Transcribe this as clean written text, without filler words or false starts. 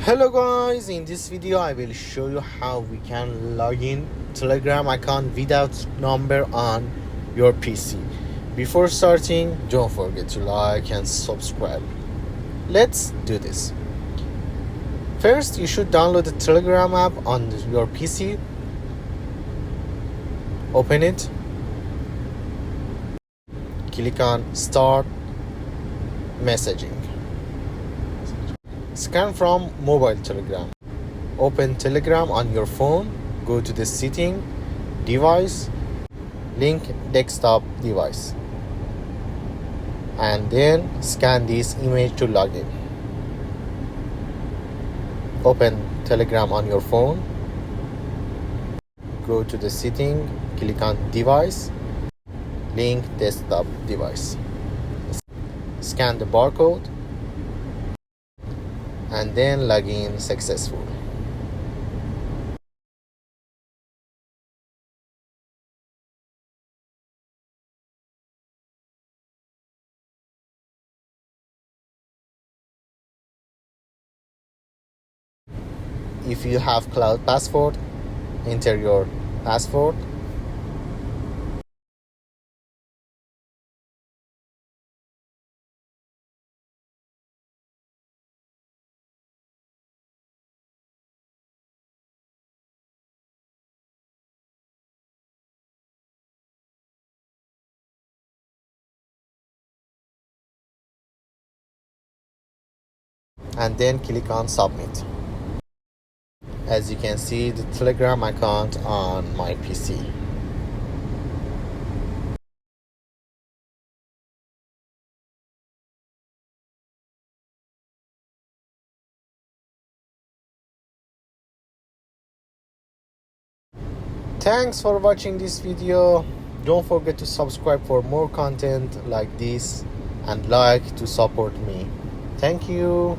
Hello guys, in this video I will show you how we can log in Telegram account without number on your PC. Before starting, don't forget to like and subscribe. Let's do this. First, you should download the Telegram app on your PC. Open it. Click on Start Messaging. Scan from mobile Telegram. Open Telegram on your phone. Go to the setting, device, link desktop device. And then scan this image to log in. Open Telegram on your phone. Go to the setting, click on device, link desktop device. Scan the barcode and then log in successful. If you have cloud password, enter your password. And then click on submit. As you can see, the Telegram account on my PC. Thanks for watching this video. Don't forget to subscribe for more content like this and like to support me. Thank you.